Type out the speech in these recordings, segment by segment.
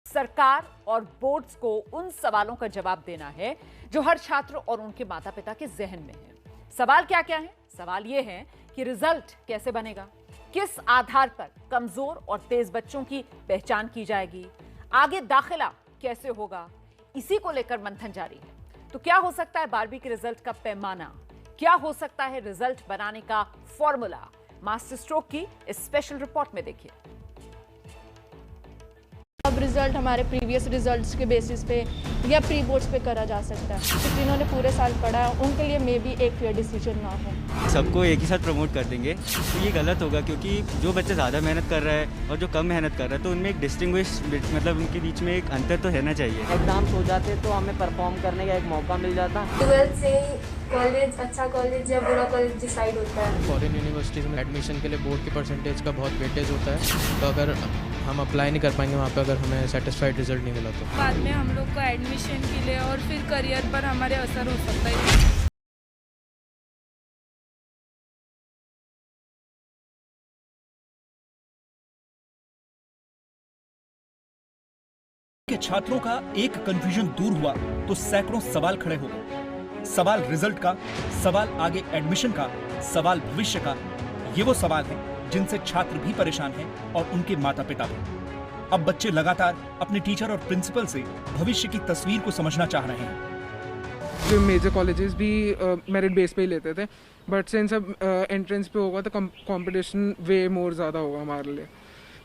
सरकार और बोर्ड्स को उन सवालों का जवाब देना है जो हर छात्र और उनके माता पिता के जहन में है। सवाल क्या क्या है? सवाल यह है कि रिजल्ट कैसे बनेगा, किस आधार पर कमजोर और तेज बच्चों की पहचान की जाएगी, आगे दाखिला कैसे होगा, इसी को लेकर मंथन जारी है। तो क्या हो सकता है 12वीं के रिजल्ट का पैमाना, क्या हो सकता है रिजल्ट बनाने का फॉर्मूला? मास्टर स्ट्रोक की इस स्पेशल रिपोर्ट में देखिए। अब रिजल्ट हमारे प्रीवियस रिजल्ट्स के बेसिस पे या प्री बोर्ड्स पे करा जा सकता है। तो जिन्होंने पूरे साल पढ़ा है उनके लिए मे बी एक फेयर डिसीजन ना हो। सबको एक ही साथ प्रमोट कर देंगे तो ये गलत होगा, क्योंकि जो बच्चा ज़्यादा मेहनत कर रहा है और जो कम मेहनत कर रहा है तो उनमें एक डिस्टिंग्विश मतलब उनके बीच में एक अंतर तो रहना चाहिए। एग्जाम्स हो जाते तो हमें परफॉर्म करने का एक मौका मिल जाता। 12th से कॉलेज अच्छा कॉलेज या बुरा कॉलेज डिसाइड होता है। फॉरेन यूनिवर्सिटीज़ में एडमिशन के लिए बोर्ड के परसेंटेज का बहुत वेटेज होता है, तो अगर हम अप्लाई नहीं कर पाएंगे वहाँ पे अगर हमें सेटिस्फाइड रिजल्ट नहीं मिला तो बाद में हम लोग को एडमिशन के लिए और फिर करियर पर हमारे असर हो सकता है। के छात्रों का एक कंफ्यूजन दूर हुआ तो सैकड़ों सवाल खड़े हो गए। सवाल रिजल्ट का, सवाल आगे एडमिशन का, सवाल भविष्य का। ये वो सवाल हैं जिनसे छात्र भी परेशान हैं और उनके माता पिता भी। अब बच्चे लगातार अपने टीचर और प्रिंसिपल से भविष्य की तस्वीर को समझना चाह रहे हैं। जो मेजर कॉलेजेस भी मेरिट बेस पे ही लेते थे, बट सिंस अब एंट्रेंस पे होगा तो कंपटीशन वे मोर ज़्यादा होगा हमारे लिए।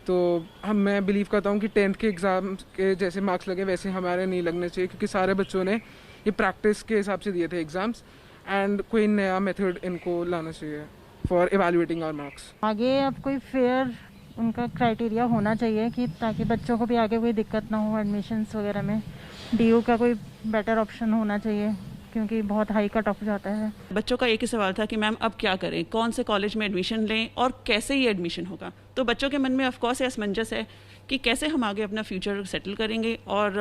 तो मैं बिलीव करता हूँ कि 10th के एग्ज़ाम के जैसे मार्क्स लगे वैसे हमारे नहीं लगने चाहिए, क्योंकि सारे बच्चों ने ये प्रैक्टिस के हिसाब से दिए थे एग्ज़ाम्स, एंड कोई नया मेथड इनको लाना चाहिए फॉर इवैल्यूएटिंग आवर मार्क्स। आगे अब कोई फेयर उनका क्राइटेरिया होना चाहिए कि ताकि बच्चों को भी आगे कोई दिक्कत ना हो एडमिशन्स वगैरह में। डीयू का कोई बेटर ऑप्शन होना चाहिए, क्योंकि बहुत हाई कट ऑफ जाता है। बच्चों का एक ही सवाल था कि मैम अब क्या करें, कौन से कॉलेज में एडमिशन लें और कैसे ये एडमिशन होगा। तो बच्चों के मन में ऑफकोर्स असमंजस है कि कैसे हम आगे अपना फ्यूचर सेटल करेंगे और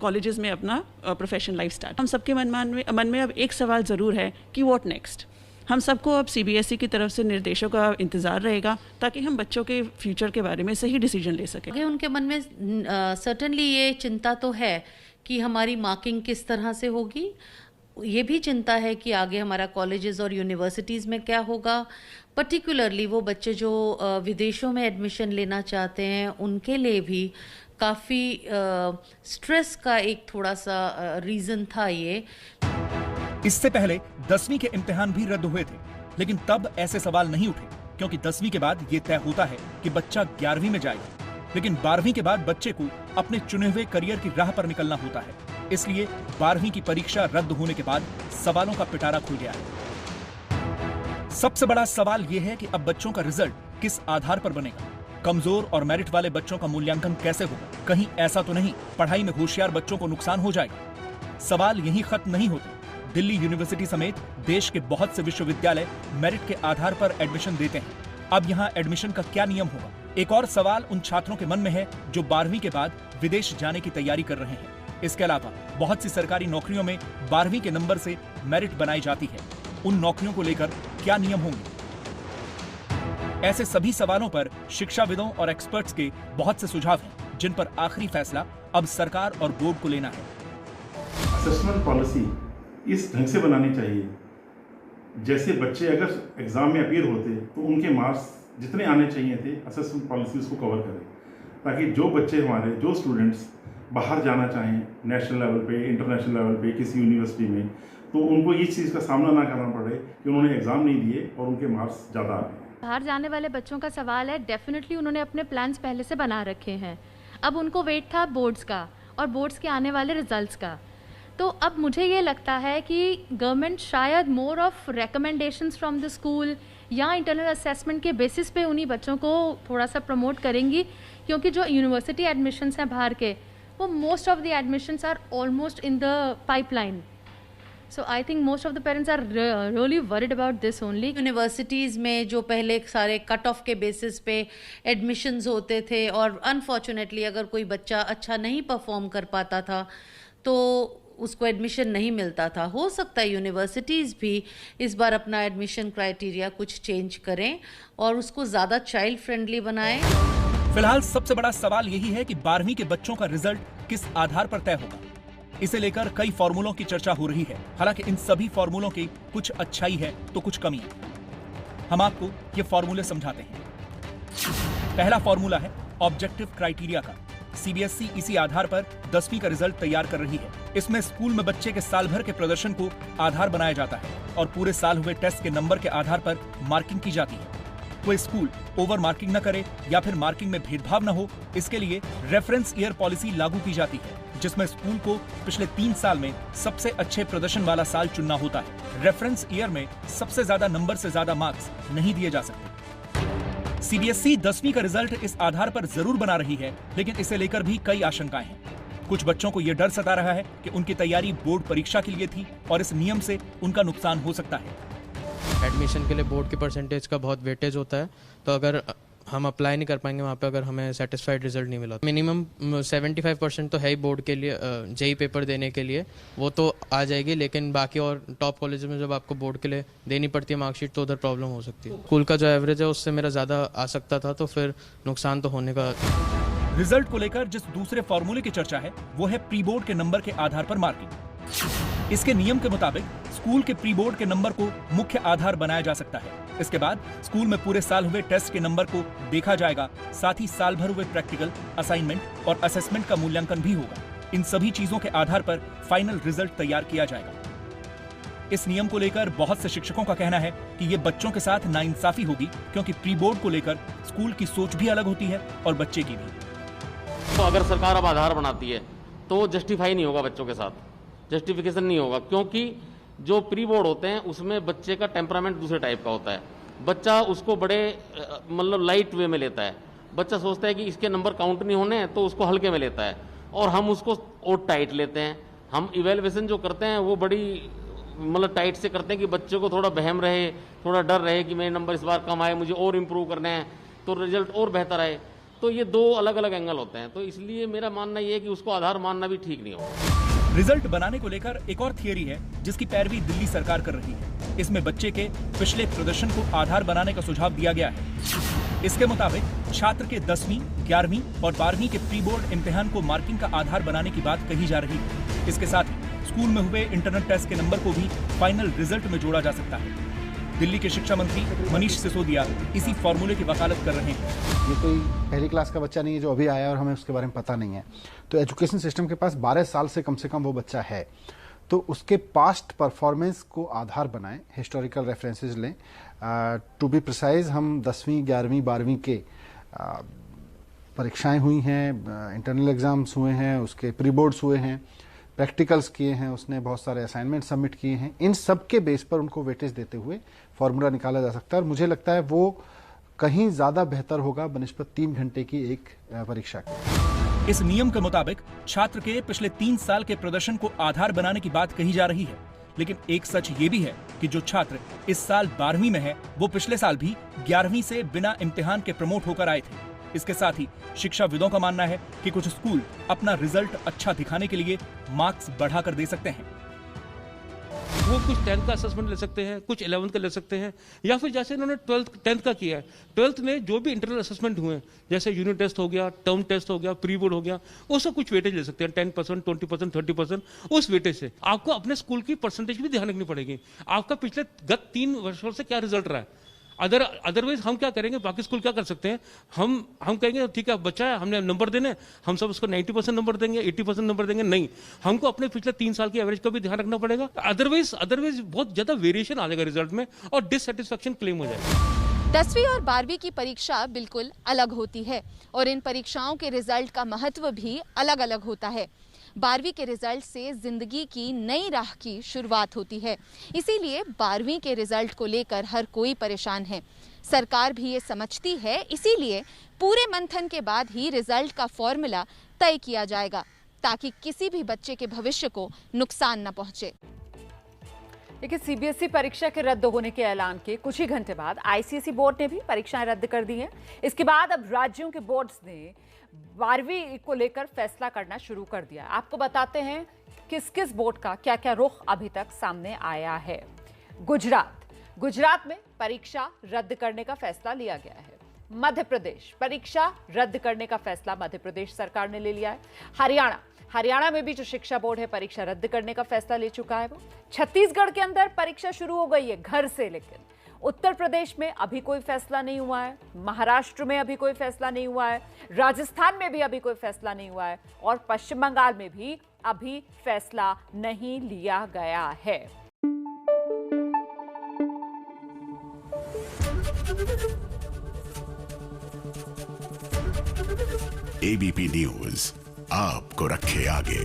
कॉलेजेस में अपना प्रोफेशनल लाइफ स्टार्ट। हम सबके मन में अब एक सवाल ज़रूर है कि व्हाट नेक्स्ट। हम सबको अब CBSE की तरफ से निर्देशों का इंतज़ार रहेगा ताकि हम बच्चों के फ्यूचर के बारे में सही डिसीजन ले सकें। उनके मन में सर्टेनली ये चिंता तो है कि हमारी मार्किंग किस तरह से होगी। ये भी चिंता है कि आगे हमारा कॉलेजेस और यूनिवर्सिटीज़ में क्या होगा। पर्टिकुलरली वो बच्चे जो विदेशों में एडमिशन लेना चाहते हैं उनके लिए भी काफ़ी स्ट्रेस का एक थोड़ा सा रीज़न था ये। इससे पहले 10वीं के इम्तिहान भी रद्द हुए थे, लेकिन तब ऐसे सवाल नहीं उठे, क्योंकि 10वीं के बाद ये तय होता है कि बच्चा 11वीं में जाएगा। लेकिन 12वीं के बाद बच्चे को अपने चुने हुए करियर की राह पर निकलना होता है। इसलिए 12वीं की परीक्षा रद्द होने के बाद सवालों का पिटारा खुल गया है। सबसे बड़ा सवाल यह है कि अब बच्चों का रिजल्ट किस आधार पर बनेगा। कमजोर और मेरिट वाले बच्चों का मूल्यांकन कैसे होगा? कहीं ऐसा तो नहीं पढ़ाई में होशियार बच्चों को नुकसान हो जाएगा? सवाल यहीं खत्म नहीं होते। दिल्ली यूनिवर्सिटी समेत देश के बहुत से विश्वविद्यालय मेरिट के आधार पर एडमिशन देते हैं। अब यहाँ एडमिशन का क्या नियम होगा? एक और सवाल उन छात्रों के मन में है जो 12वीं के बाद विदेश जाने की तैयारी कर रहे हैं। इसके अलावा बहुत सी सरकारी नौकरियों में 12वीं के नंबर से मेरिट बनाई जाती है। उन नौकरियों को लेकर क्या नियम होंगे? ऐसे सभी सवालों पर शिक्षाविदों और एक्सपर्ट्स के बहुत से सुझाव हैं, जिन पर आखिरी फैसला अब सरकार और बोर्ड को लेना है। असेसमेंट पॉलिसी इस ढंग से बनानी चाहिए जैसे बच्चे अगर एग्जाम में अपीयर होते तो उनके मार्क्स जितने आने चाहिए थे असेसमेंट पॉलिसी उसको कवर करे, ताकि जो बच्चे हमारे जो स्टूडेंट्स बाहर जाना चाहें नेशनल लेवल पे, इंटरनेशनल लेवल पे, किसी यूनिवर्सिटी में, तो उनको इस चीज़ का सामना ना करना पड़े कि उन्होंने एग्ज़ाम नहीं दिए और उनके मार्क्स ज़्यादा आ गए। बाहर जाने वाले बच्चों का सवाल है, डेफिनेटली उन्होंने अपने प्लान्स पहले से बना रखे हैं। अब उनको वेट था बोर्ड्स का और बोर्ड्स के आने वाले रिजल्ट्स का। तो अब मुझे ये लगता है कि गवर्नमेंट शायद more of recommendations from the school या इंटरनल असेसमेंट के बेसिस पे उन्हीं बच्चों को थोड़ा सा प्रमोट करेंगी, क्योंकि जो यूनिवर्सिटी एडमिशन्स हैं बाहर के, वो most of the admissions are almost in the pipeline. So I think most of the parents are really worried about this only. Universities में जो पहले सारे कट ऑफ के बेसिस पे एडमिशन्स होते थे और अनफॉर्चुनेटली अगर कोई बच्चा अच्छा नहीं परफॉर्म कर पाता था तो उसको एडमिशन नहीं मिलता था। हो सकता है यूनिवर्सिटीज़ भी इस बार अपना एडमिशन क्राइटेरिया कुछ चेंज करें और उसको ज़्यादा चाइल्ड फ्रेंडली बनाएं। फिलहाल सबसे बड़ा सवाल यही है कि 12वीं के बच्चों का रिजल्ट किस आधार पर तय होगा। इसे लेकर कई फॉर्मूलों की चर्चा हो रही है। हालांकि इन सभी फॉर्मूलों की कुछ अच्छाई है तो कुछ कमी है। हम आपको ये फॉर्मूले समझाते हैं। पहला फॉर्मूला है ऑब्जेक्टिव क्राइटेरिया का। सीबीएसई इसी आधार पर 10वीं का रिजल्ट तैयार कर रही है। इसमें स्कूल में बच्चे के साल भर के प्रदर्शन को आधार बनाया जाता है और पूरे साल हुए टेस्ट के नंबर के आधार पर मार्किंग की जाती है। कोई स्कूल ओवर मार्किंग न करे या फिर मार्किंग में भेदभाव न हो, इसके लिए रेफरेंस ईयर पॉलिसी लागू की जाती है, जिसमें स्कूल को पिछले 3 साल में सबसे अच्छे प्रदर्शन वाला साल चुनना होता है। रेफरेंस ईयर में सबसे ज्यादा नंबर से ज्यादा मार्क्स नहीं दिए जा सकते। सीबीएसई 10वीं का रिजल्ट इस आधार पर जरूर बना रही है, लेकिन इसे लेकर भी कई आशंकाएं हैं। कुछ बच्चों को यह डर सता रहा है कि उनकी तैयारी बोर्ड परीक्षा के लिए थी और इस नियम से उनका नुकसान हो सकता है। एडमिशन के लिए बोर्ड के परसेंटेज का बहुत वेटेज होता है, तो अगर हम अप्लाई नहीं कर पाएंगे वहाँ पे अगर हमें सेटिस्फाइड रिजल्ट नहीं मिला। मिनिमम 75% तो है ही बोर्ड के लिए, जेई पेपर देने के लिए वो तो आ जाएगी, लेकिन बाकी और टॉप कॉलेज में जब आपको बोर्ड के लिए देनी पड़ती है मार्कशीट तो उधर प्रॉब्लम हो सकती है। स्कूल का जो एवरेज है उससे मेरा ज़्यादा आ सकता था, तो फिर नुकसान तो होने का। रिजल्ट को लेकर जिस दूसरे फॉर्मूले की चर्चा है वो है प्री बोर्ड के नंबर के आधार पर मार्किंग। इसके नियम के मुताबिक स्कूल के प्री बोर्ड के नंबर को मुख्य आधार बनाया जा सकता है। इसके बाद स्कूल में पूरे साल हुए टेस्ट के नंबर को देखा जाएगा, साथ ही साल भर हुए प्रैक्टिकल, असाइनमेंट और असेसमेंट का मूल्यांकन भी होगा। इन सभी चीजों के आधार पर फाइनल रिजल्ट तैयार किया जाएगा। इस नियम को लेकर बहुत से शिक्षकों का कहना है कि ये बच्चों के साथ नाइंसाफी होगी, क्योंकि प्री बोर्ड को लेकर स्कूल की सोच भी अलग होती है और बच्चे की भी। तो अगर सरकार अब आधार बनाती है तो जस्टिफाई नहीं होगा, बच्चों के साथ जस्टिफिकेशन नहीं होगा, क्योंकि जो प्री बोर्ड होते हैं उसमें बच्चे का टेम्परामेंट दूसरे टाइप का होता है। बच्चा उसको बड़े मतलब लाइट वे में लेता है। बच्चा सोचता है कि इसके नंबर काउंट नहीं होने हैं तो उसको हल्के में लेता है, और हम उसको और टाइट लेते हैं। हम इवेल्युएशन जो करते हैं वो बड़ी मतलब टाइट से करते हैं कि बच्चे को थोड़ा बहम रहे, थोड़ा डर रहे कि मेरे नंबर इस बार कम आए, मुझे और इम्प्रूव करने हैं तो रिजल्ट और बेहतर आए। तो ये 2 अलग अलग एंगल होते हैं, तो इसलिए मेरा मानना ये है कि उसको आधार मानना भी ठीक नहीं होगा। रिजल्ट बनाने को लेकर एक और थियरी है जिसकी पैरवी दिल्ली सरकार कर रही है। इसमें बच्चे के पिछले प्रदर्शन को आधार बनाने का सुझाव दिया गया है। इसके मुताबिक छात्र के 10वीं, 11वीं और 12वीं के प्री बोर्ड इम्तिहान को मार्किंग का आधार बनाने की बात कही जा रही है। इसके साथ ही स्कूल में हुए इंटरनल टेस्ट के नंबर को भी फाइनल रिजल्ट में जोड़ा जा सकता है। दिल्ली के शिक्षा मंत्री मनीष सिसोदिया इसी फॉर्मूले की वकालत कर रहे हैं। ये कोई पहली क्लास का बच्चा नहीं है जो अभी आया और हमें उसके बारे में पता नहीं है। तो एजुकेशन सिस्टम के पास 12 साल से कम वो बच्चा है, तो उसके पास्ट परफॉर्मेंस को आधार बनाएं, हिस्टोरिकल रेफरेंसेस लें। टू बी प्रिसाइज, हम 10वीं, 11वीं, 12वीं के परीक्षाएं हुई हैं, इंटरनल एग्जाम्स हुए हैं, उसके प्री बोर्ड्स हुए हैं, प्रैक्टिकल्स किए हैं, उसने बहुत सारे असाइनमेंट सबमिट किए हैं। इन सब के बेस पर उनको वेटेज देते हुए फॉर्मूला निकाला जा सकता है, और मुझे लगता है वो कहीं ज्यादा बेहतर होगा बनिस्बत 3 घंटे की एक परीक्षा की। इस नियम के मुताबिक छात्र के पिछले 3 साल के प्रदर्शन को आधार बनाने की बात कही जा रही है, लेकिन एक सच ये भी है कि जो छात्र इस साल 12वीं में है वो पिछले साल भी 11वीं से बिना इम्तिहान के प्रमोट होकर आए थे। इसके साथ ही शिक्षाविदों का मानना है कि कुछ स्कूल अपना रिजल्ट अच्छा दिखाने के लिए मार्क्स बढ़ाकर दे सकते हैं। वो कुछ 10th का असेसमेंट ले सकते हैं, कुछ 11th का ले सकते हैं, या फिर जैसे इन्होंने 10th का किया है, 12th में जो भी इंटरनल असेसमेंट हुए, जैसे यूनिट टेस्ट हो गया, टर्म टेस्ट हो गया, प्री बोर्ड हो गया, उसका कुछ वेटेज ले सकते हैं, 10%, 20%, 30%। उस वेटेज से आपको अपने स्कूल की परसेंटेज भी ध्यान रखनी पड़ेगी, आपका पिछले गत 3 वर्षों से क्या रिजल्ट रहा है। अदरवाइज हम क्या करेंगे, बाकी स्कूल क्या कर सकते हैं, हम कहेंगे ठीक है बच्चा है, हमने नंबर देने, हम सब उसको 90% नंबर देंगे, 80% नंबर देंगे। नहीं, हमको अपने पिछले 3 साल की एवरेज का भी ध्यान रखना पड़ेगा। अदरवाइज बहुत ज्यादा वेरिएशन आ जाएगा रिजल्ट में और डिससेटिस्फैक्शन क्लेम हो जाएगा। 10वीं और 12वीं की परीक्षा बिल्कुल अलग होती है और इन परीक्षाओं के रिजल्ट का महत्व भी अलग अलग होता है। 12वीं के रिजल्ट से जिंदगी की नई राह की शुरुआत होती है, इसीलिए 12वीं के रिजल्ट को लेकर हर कोई परेशान है। सरकार भी ये समझती है, इसीलिए पूरे मंथन के बाद ही रिजल्ट का फॉर्मूला तय किया जाएगा ताकि किसी भी बच्चे के भविष्य को नुकसान न पहुंचे। देखिए, सीबीएसई परीक्षा के रद्द होने के ऐलान के कुछ ही घंटे बाद आईसीएसई बोर्ड ने भी परीक्षाएं रद्द कर दी हैं। इसके बाद अब राज्यों के बोर्ड्स ने 12वीं को लेकर फैसला करना शुरू कर दिया। आपको बताते हैं किस किस बोर्ड का क्या क्या रुख अभी तक सामने आया है। गुजरात में परीक्षा रद्द करने का फैसला लिया गया है। मध्य प्रदेश, परीक्षा रद्द करने का फैसला मध्य प्रदेश सरकार ने ले लिया है। हरियाणा में भी जो शिक्षा बोर्ड है परीक्षा रद्द करने का फैसला ले चुका है वो। छत्तीसगढ़ के अंदर परीक्षा शुरू हो गई है घर से, लेकिन उत्तर प्रदेश में अभी कोई फैसला नहीं हुआ है, महाराष्ट्र में अभी कोई फैसला नहीं हुआ है, राजस्थान में भी अभी कोई फैसला नहीं हुआ है और पश्चिम बंगाल में भी अभी फैसला नहीं लिया गया है। एबीपी न्यूज आपको रखे आगे।